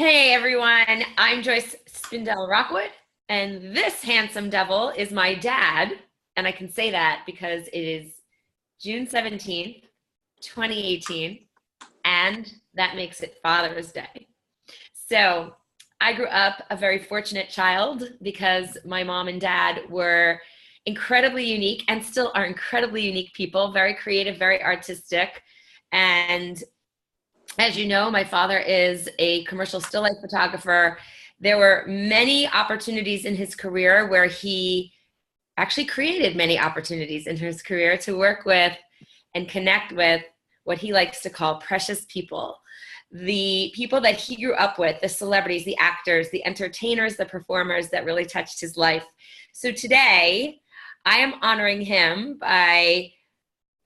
Hey everyone, I'm Joyce Spindel Rockwood, and this handsome devil is my dad. And I can say that because it is June 17th, 2018, and that makes it Father's Day. So I grew up a very fortunate child because my mom and dad were incredibly unique and still are incredibly unique people, very creative, very artistic. And as you know, my father is a commercial still life photographer. There were many opportunities in his career where he actually created many opportunities in his career to work with and connect with what he likes to call precious people. The people that he grew up with, the celebrities, the actors, the entertainers, the performers that really touched his life. So today, I am honoring him by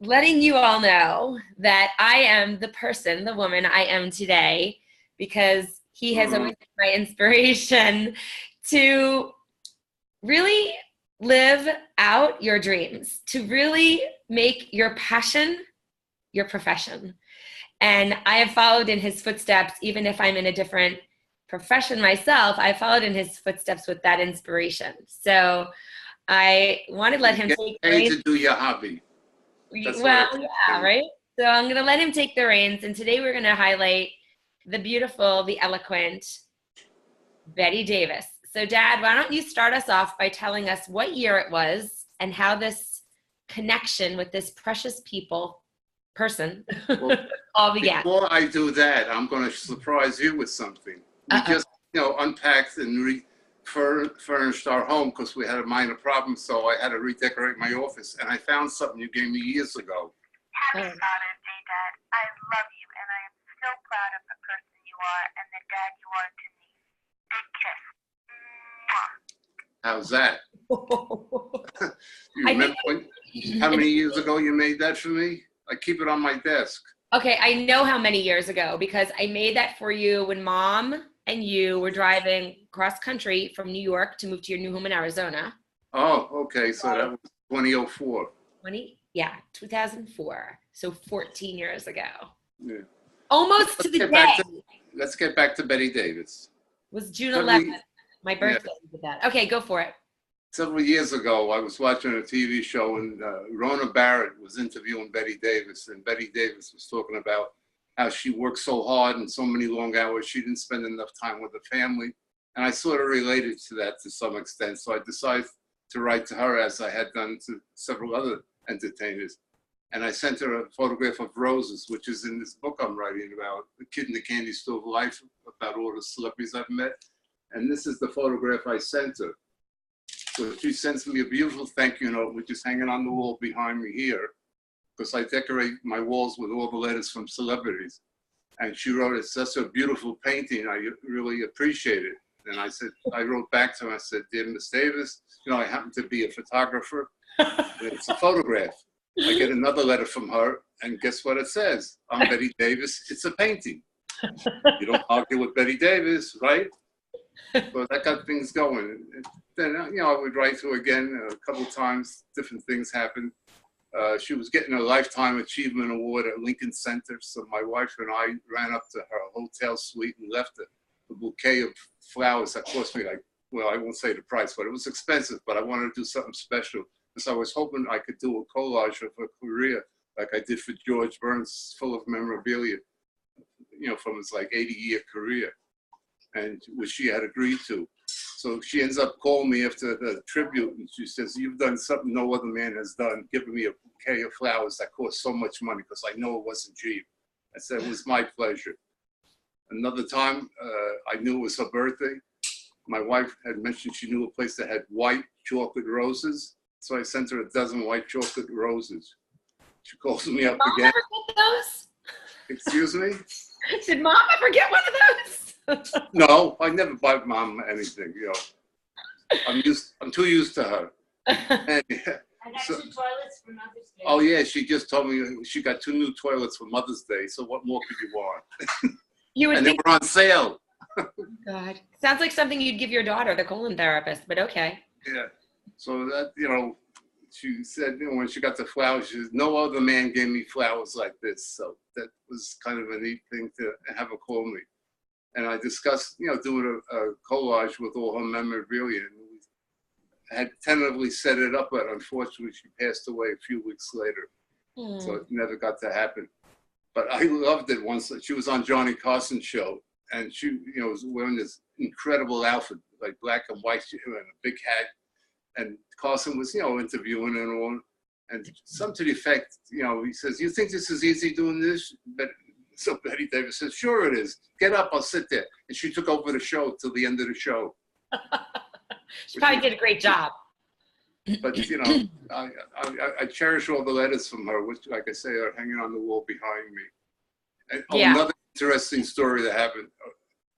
letting you all know that I am the person, the woman I am today, because he has always been my inspiration to really live out your dreams, to really make your passion your profession. And I have followed in his footsteps, even if I'm in a different profession myself, I followed in his footsteps with that inspiration. So I wanted to let him take the Paid reins. to do your hobby. That's Well, what yeah, I right? So I'm going to let him take the reins. And today we're going to highlight the beautiful, the eloquent Bette Davis. So, Dad, why don't you start us off by telling us what year it was and how this connection with this precious person, well, all began? before I do that, I'm going to surprise you with something. We Uh-oh. just, unpacked and furnished our home because we had a minor problem, so I had to redecorate my office. And I found something you gave me years ago. Happy Father's Day, Dad. I love you, and I am so proud of the person you are and the dad you are to me. Big kiss. Mwah. How's that? You I remember think how many years ago you made that for me? I keep it on my desk. Okay, I know how many years ago because I made that for you when Mom and you were driving cross country from New York to move to your new home in Arizona. Oh, okay. So that was 2004. 2004. So 14 years ago. Yeah. Almost to Let's the get day. let's get back to Bette Davis. Was June Several, 11th. My yeah, birthday with that. Okay, go for it. several years ago, I was watching a TV show and Rona Barrett was interviewing Bette Davis, and Bette Davis was talking about how she worked so hard and so many long hours, she didn't spend enough time with her family. And I sort of related to that to some extent. So I decided to write to her as I had done to several other entertainers. And I sent her a photograph of roses, which is in this book I'm writing about, The Kid in the Candy Store of Life, about all the celebrities I've met. And this is the photograph I sent her. So she sends me a beautiful thank you note, which is hanging on the wall behind me here, because I decorate my walls with all the letters from celebrities. And she wrote, "It's such a beautiful painting. I really appreciate it." And I wrote back to her, I said, "Dear Miss Davis, I happen to be a photographer. It's a photograph." I get another letter from her, and guess what it says? "I'm Bette Davis. It's a painting." You don't argue with Bette Davis, right? So that got things going. Then, I would write to her again a couple times. Different things happened. She was getting a Lifetime Achievement Award at Lincoln Center. So my wife and I ran up to her hotel suite and left a bouquet of flowers that cost me I won't say the price, but it was expensive, but I wanted to do something special. Because I was hoping I could do a collage of her career like I did for George Burns, full of memorabilia, from his 80-year career, and which she had agreed to. So she ends up calling me after the tribute, and she says, "You've done something no other man has done, giving me a bouquet of flowers that cost so much money," because I know it wasn't cheap. I said, "It was my pleasure." Another time, I knew it was her birthday. My wife had mentioned she knew a place that had white chocolate roses. So I sent her a dozen white chocolate roses. She calls me up Mom again. ever get those? Excuse me? Did Mom ever get one of those? No, I never buy Mom anything, I'm too used to her. And, I got so, 2 toilets for Mother's Day. oh yeah, she just told me she got 2 new toilets for Mother's Day. So what more could you want? You would And they think, were on sale. God, sounds like something you'd give your daughter, the colon therapist, but okay. Yeah. So that, she said, when she got the flowers, she said, "No other man gave me flowers like this." So that was kind of a neat thing to have her call me. and I discussed, doing a collage with all her memorabilia. And we had tentatively set it up, but unfortunately she passed away a few weeks later. So it never got to happen. But I loved it once. She was on Johnny Carson's show, and she, was wearing this incredible outfit, like black and white, and a big hat. And Carson was, interviewing and all. And some to the effect, he says, "You think this is easy doing this?" But so Betty Davis says, "Sure it is. Get up, I'll sit there." And she took over the show till the end of the show. She probably did a great job. But I cherish all the letters from her, which, like I say, are hanging on the wall behind me. And another interesting story that happened.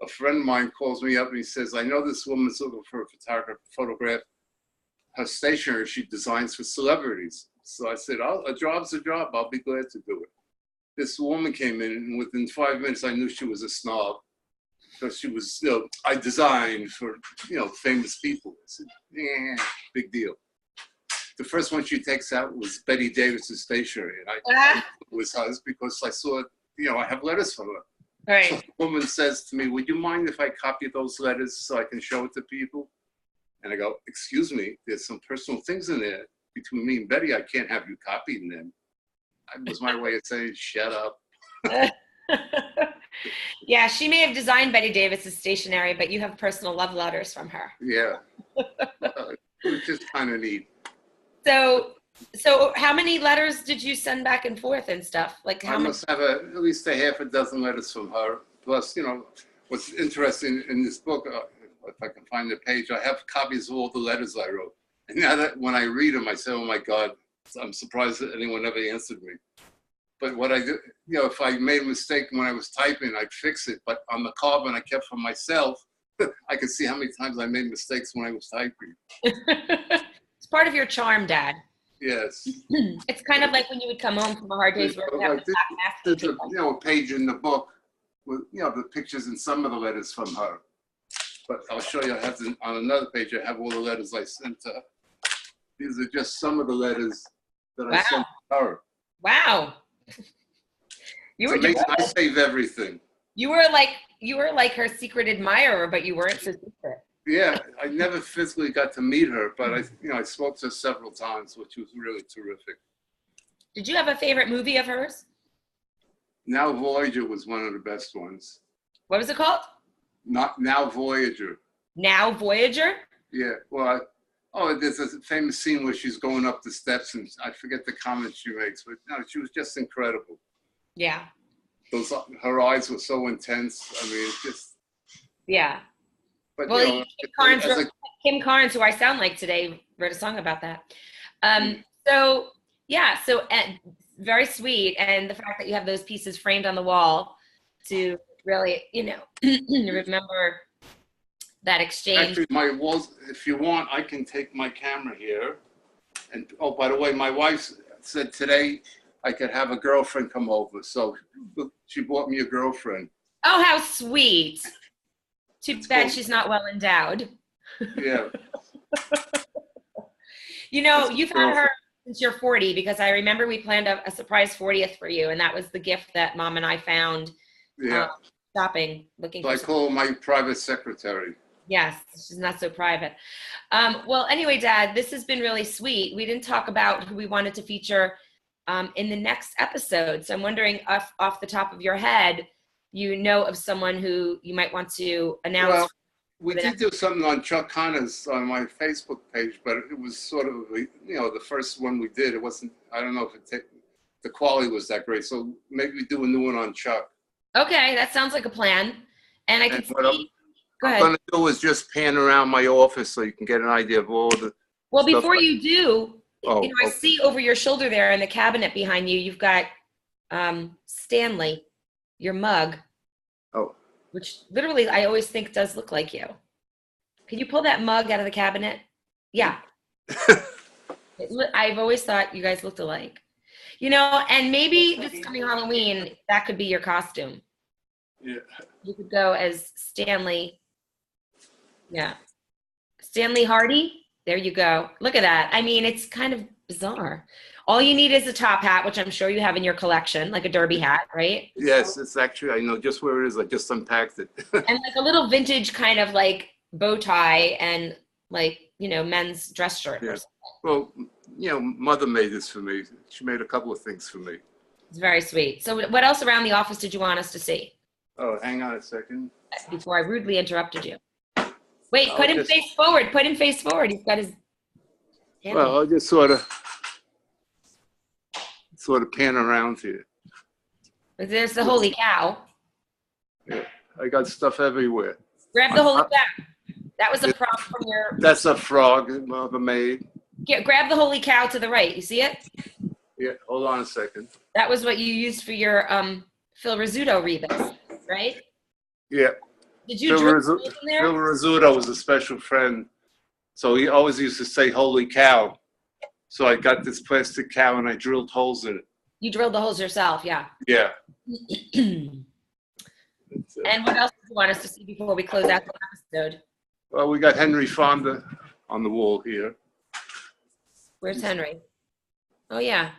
A friend of mine calls me up and he says, "I know this woman's looking for a photographer to photograph her stationery she designs for celebrities." So I said, "A job's a job. I'll be glad to do it." This woman came in, and within 5 minutes, I knew she was a snob. Because she was, I designed for, famous people. I said, "Yeah, big deal." The first one she takes out was Betty Davis's stationery. And I it was hers because I saw, I have letters from her. Right. So the woman says to me, "Would you mind if I copy those letters so I can show it to people?" And I go, "Excuse me, there's some personal things in there between me and Betty. I can't have you copying them." That was my way of saying, "Shut up." Yeah, she may have designed Betty Davis's stationery, but you have personal love letters from her. Yeah. It was just kind of neat. So how many letters did you send back and forth and stuff? Like how I many? must have at least a half a dozen letters from her. Plus, what's interesting in this book, if I can find the page, I have copies of all the letters I wrote. And now that when I read them, I say, "Oh my God, I'm surprised that anyone ever answered me." But what I do, if I made a mistake when I was typing, I'd fix it. But on the carbon I kept for myself, I could see how many times I made mistakes when I was typing. It's part of your charm, Dad. Yes. It's kind of like when you would come home from a hard day's work. There's a page in the book with, the pictures and some of the letters from her. But I'll show you, on another page, I have all the letters I sent to her. These are just some of the letters that I sent to her. Wow. You were amazing. I save everything. You were like her secret admirer, but you weren't so secret. Yeah, I never physically got to meet her, but I spoke to her several times, which was really terrific. Did you have a favorite movie of hers? Now Voyager was one of the best ones. What was it called? Not Now Voyager. Now Voyager? Yeah. Well, there's a famous scene where she's going up the steps, and I forget the comment she makes, but no, she was just incredible. Yeah. Her eyes were so intense. I mean, it's just. Yeah. But, well, Kim Carnes, who I sound like today, wrote a song about that. So very sweet. And the fact that you have those pieces framed on the wall to really, remember that exchange. Actually, my walls, if you want, I can take my camera here. And, by the way, my wife said today I could have a girlfriend come over. So she bought me a girlfriend. Oh, how sweet. Too bad she's not well endowed. Yeah. You've had her since you're 40, because I remember we planned a surprise 40th for you, and that was the gift that Mom and I found shopping, looking for. I call her my private secretary. Yes, she's not so private. Well, anyway, Dad, this has been really sweet. We didn't talk about who we wanted to feature in the next episode. So I'm wondering, off the top of your head, of someone who you might want to announce. Well, we did do something on Chuck Connors on my Facebook page, but it was sort of, the first one we did. It wasn't, I don't know if the quality was that great. So maybe we do a new one on Chuck. Okay, that sounds like a plan. And I can see. Go ahead. What I'm going to do is just pan around my office so you can get an idea of all the. Well, before you do, I see over your shoulder there in the cabinet behind you, you've got Stanley, your mug. Oh. Which literally I always think does look like you. Can you pull that mug out of the cabinet? Yeah. I've always thought you guys looked alike. And maybe this coming Halloween, that could be your costume. Yeah. You could go as Stanley. Yeah. Stanley Hardy. There you go. Look at that. I mean, it's kind of Bizarre. All you need is a top hat, which I'm sure you have in your collection, like a derby hat, right? Yes, it's actually, I know just where it is. I just unpacked it. And like a little vintage kind of like bow tie and like, men's dress shirt or Yeah. something. Well, Mother made this for me. She made a couple of things for me. It's very sweet. So what else around the office did you want us to see Oh, hang on a second. before I rudely interrupted you? Wait, I'll put him just- face forward. Put him face forward. He's got his hand Well, I'll just sort of pan around here. There's the holy cow. I got stuff everywhere. Grab the holy cow. That was a prop from your. That's a frog Mother made. Grab the holy cow to the right. You see it? Yeah, hold on a second. That was what you used for your Phil Rizzuto rebus, right? Yeah, Did you Phil drill Rizzuto holes in there? was a special friend. So he always used to say holy cow. So I got this plastic cow and I drilled holes in it. You drilled the holes yourself, yeah. Yeah. And what else do you want us to see before we close out the episode? Well, we got Henry Fonda on the wall here. Where's Henry? Oh yeah.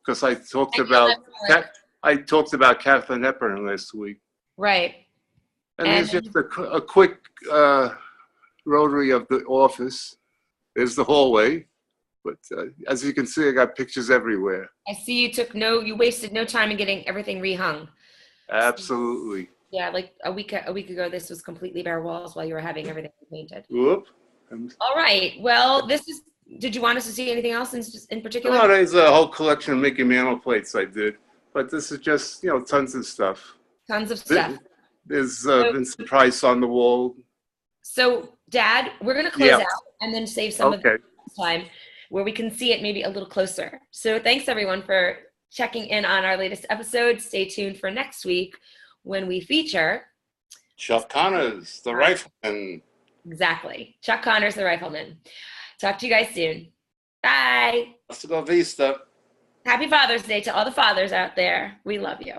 Because I talked I know about Kathleen Hepburn last week. Right. And And- there's just a quick rotary of the office. There's the hallway. But as you can see, I got pictures everywhere. I see you wasted no time in getting everything rehung. Absolutely. Yeah, like a week ago, this was completely bare walls while you were having everything painted. Whoop. All right. Well, did you want us to see anything else in particular? No, there's a whole collection of Mickey Mantle plates I did. But this is just, tons of stuff. Tons of stuff. There's Vincent Price on the wall. So, Dad, we're going to close Yeah. out and then save some of the Okay. time where we can see it maybe a little closer. So thanks everyone for checking in on our latest episode. Stay tuned for next week when we feature Chuck Connors, the rifleman. exactly Chuck Connors, the rifleman. Talk to you guys soon. Bye. Hasta la vista. Happy Father's Day to all the fathers out there. We love you.